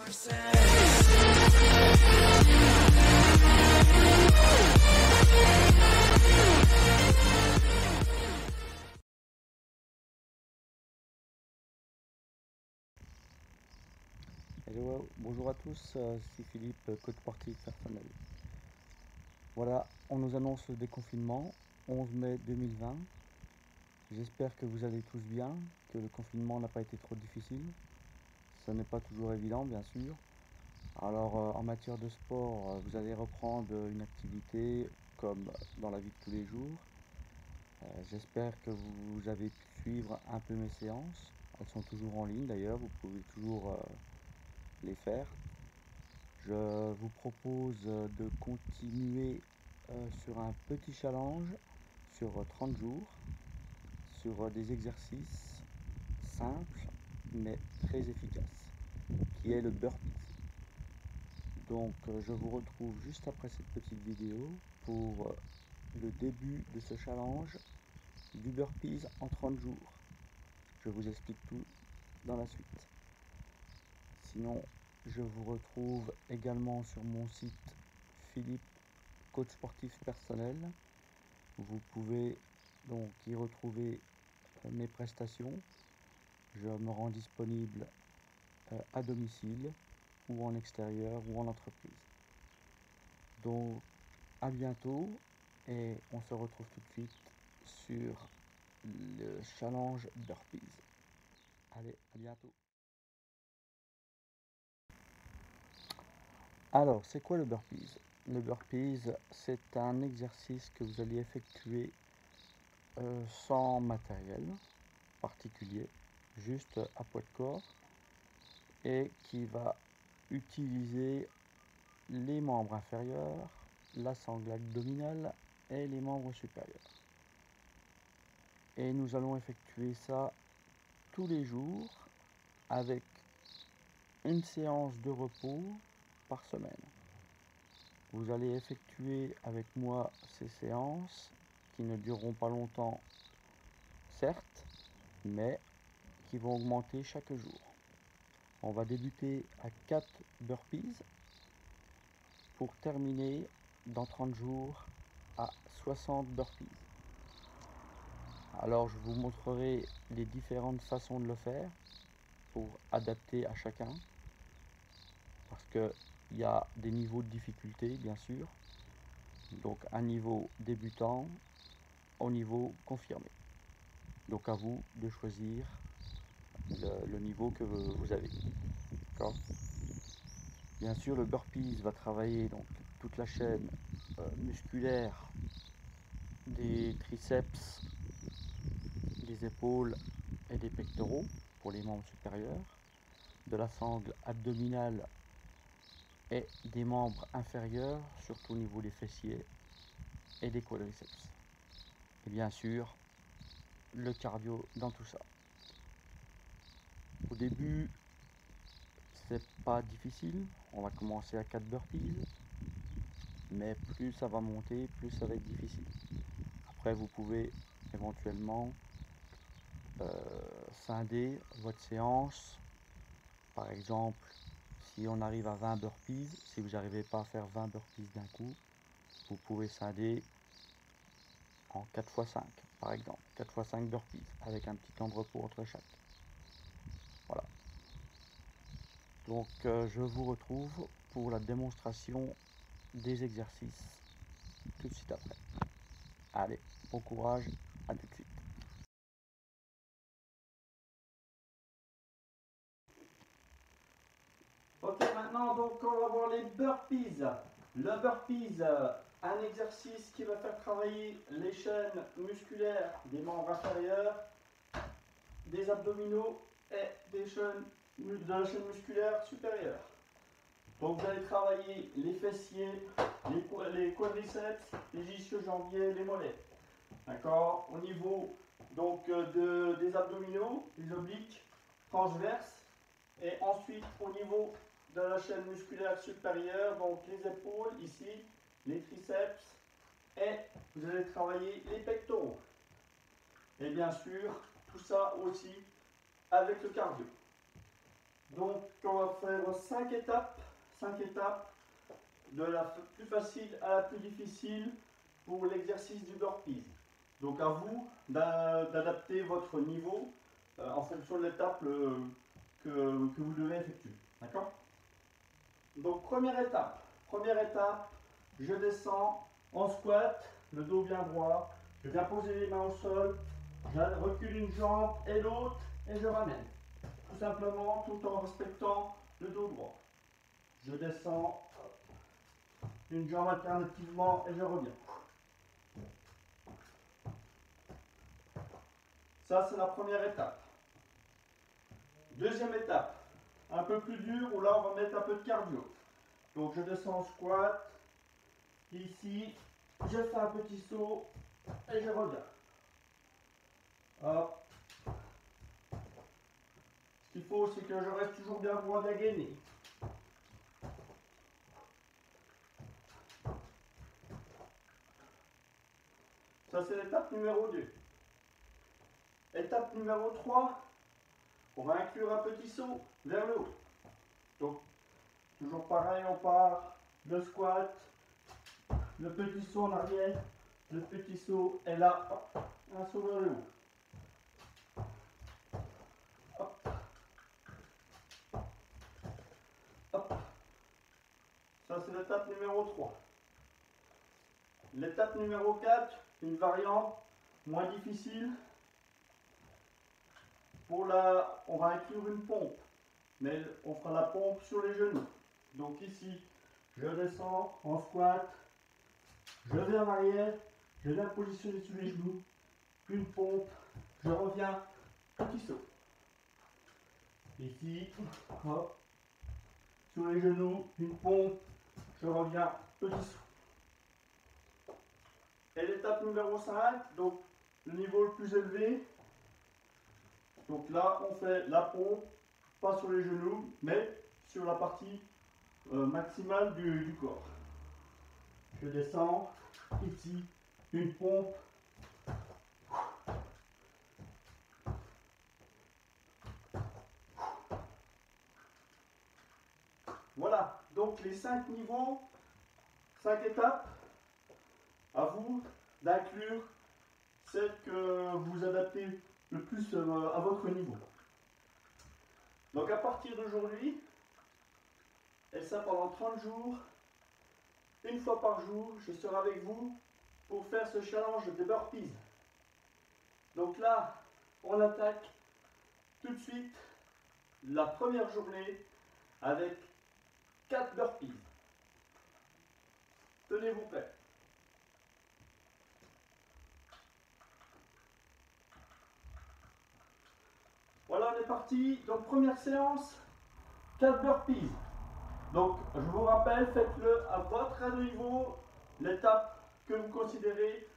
Hello, bonjour à tous, c'est Philippe, coach sportif personnel. Voilà, on nous annonce le déconfinement, 11 mai 2020. J'espère que vous allez tous bien, que le confinement n'a pas été trop difficile. Ce n'est pas toujours évident, bien sûr. Alors, en matière de sport, vous allez reprendre une activité comme dans la vie de tous les jours. J'espère que vous avez pu suivre un peu mes séances. Elles sont toujours en ligne d'ailleurs, vous pouvez toujours les faire. Je vous propose de continuer sur un petit challenge sur 30 jours, sur des exercices simples mais très efficaces, qui est le burpees. Donc je vous retrouve juste après cette petite vidéo pour le début de ce challenge du burpees en 30 jours. Je vous explique tout dans la suite. Sinon, je vous retrouve également sur mon site Philippe, coach sportif personnel. Vous pouvez donc y retrouver mes prestations. Je me rends disponible à domicile ou en extérieur ou en entreprise. Donc à bientôt et on se retrouve tout de suite sur le challenge burpees. Allez, à bientôt. Alors, c'est quoi le burpees? Le burpees, c'est un exercice que vous allez effectuer sans matériel particulier, juste à poids de corps, et qui va utiliser les membres inférieurs, la sangle abdominale et les membres supérieurs. Et nous allons effectuer ça tous les jours avec une séance de repos par semaine. Vous allez effectuer avec moi ces séances qui ne dureront pas longtemps, certes, mais qui vont augmenter chaque jour. On va débuter à 4 burpees pour terminer dans 30 jours à 60 burpees. Alors je vous montrerai les différentes façons de le faire pour adapter à chacun, parce qu'il y a des niveaux de difficulté bien sûr, donc un niveau débutant au niveau confirmé. Donc à vous de choisir le niveau que vous avez. D'accord ? Bien sûr, le burpees va travailler donc toute la chaîne musculaire des triceps, des épaules et des pectoraux pour les membres supérieurs, de la sangle abdominale et des membres inférieurs, surtout au niveau des fessiers et des quadriceps. Et bien sûr, le cardio dans tout ça. Au début, c'est pas difficile, on va commencer à 4 burpees, mais plus ça va monter, plus ça va être difficile. Après, vous pouvez éventuellement scinder votre séance. Par exemple, si on arrive à 20 burpees, si vous n'arrivez pas à faire 20 burpees d'un coup, vous pouvez scinder en 4 x 5, par exemple, 4 x 5 burpees, avec un petit temps de repos entre chaque. Voilà. Donc je vous retrouve pour la démonstration des exercices tout de suite après. Allez, bon courage, à tout de suite. Ok, maintenant donc on va voir les burpees. Le burpees, un exercice qui va faire travailler les chaînes musculaires des membres inférieurs, des abdominaux et de la chaîne musculaire supérieure. Donc vous allez travailler les fessiers, les quadriceps, les ischio-jambiers, les mollets. D'accord? Au niveau donc des abdominaux, les obliques, transverses, et ensuite au niveau de la chaîne musculaire supérieure, donc les épaules ici, les triceps, et vous allez travailler les pectoraux. Et bien sûr, tout ça aussi avec le cardio. Donc, on va faire 5 étapes. 5 étapes, de la plus facile à la plus difficile pour l'exercice du burpees. Donc à vous d'adapter votre niveau en fonction de l'étape que vous devez effectuer. D'accord? Donc première étape, je descends en squat, le dos bien droit, je viens poser les mains au sol, je recule une jambe et l'autre et je ramène. Tout simplement, tout en respectant le dos droit. Je descends une jambe alternativement et je reviens. Ça, c'est la première étape. Deuxième étape, un peu plus dur, où là, on va mettre un peu de cardio. Donc, je descends en squat. Ici, je fais un petit saut et je reviens. Hop. Ce qu'il faut, c'est que je reste toujours bien droit, bien gainé. Ça, c'est l'étape numéro 2. Étape numéro 3, on va inclure un petit saut vers le haut. Donc, toujours pareil, on part le squat, le petit saut en arrière, le petit saut, et là, hop, un saut vers le haut. Hop. Hop. Ça, c'est l'étape numéro 3. L'étape numéro 4, une variante moins difficile. Pour la, on va inclure une pompe, mais on fera la pompe sur les genoux. Donc ici, je descends en squat, je vais en arrière, je viens positionner sur les genoux, une pompe, je reviens, petit saut. Ici, hop, sur les genoux, une pompe, je reviens, petit saut. Et l'étape numéro 5, donc le niveau le plus élevé. Donc là, on fait la pompe, pas sur les genoux, mais sur la partie maximale du corps. Je descends, ici, une pompe. Voilà, donc les 5 niveaux, 5 étapes, à vous d'inclure celle que vous adaptez le plus à votre niveau. Donc à partir d'aujourd'hui, et ça pendant 30 jours, une fois par jour, je serai avec vous pour faire ce challenge de burpees. Donc là, on attaque tout de suite la première journée avec 4 burpees. Tenez-vous prêts. Voilà, on est parti. Donc première séance, 4 burpees. Donc je vous rappelle, faites-le à votre niveau, l'étape que vous considérez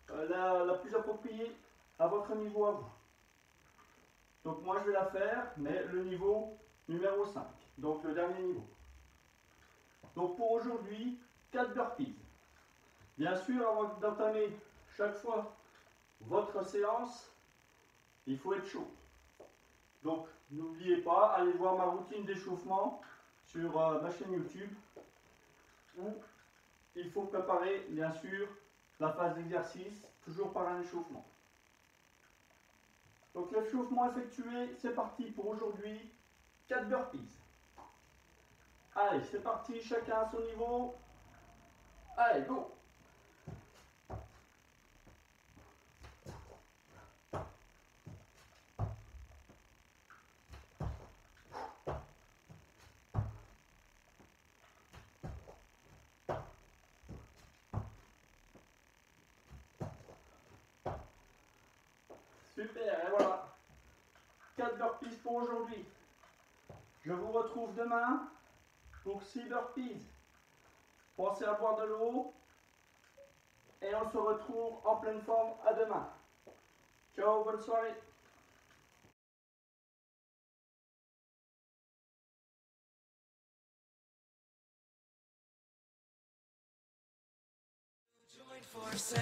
la plus appropriée à votre niveau à vous. Donc moi je vais la faire, mais le niveau numéro 5, donc le dernier niveau. Donc pour aujourd'hui, 4 burpees. Bien sûr, avant d'entamer chaque fois votre séance, il faut être chaud. Donc n'oubliez pas, allez voir ma routine d'échauffement sur ma chaîne YouTube, où il faut préparer bien sûr la phase d'exercice, toujours par un échauffement. Donc l'échauffement effectué, c'est parti pour aujourd'hui, 4 burpees. Allez, c'est parti, chacun à son niveau. Allez, go! Super, et voilà. 4 burpees pour aujourd'hui. Je vous retrouve demain pour 6 burpees. Pensez à boire de l'eau et on se retrouve en pleine forme à demain. Ciao, bonne soirée. Join forces.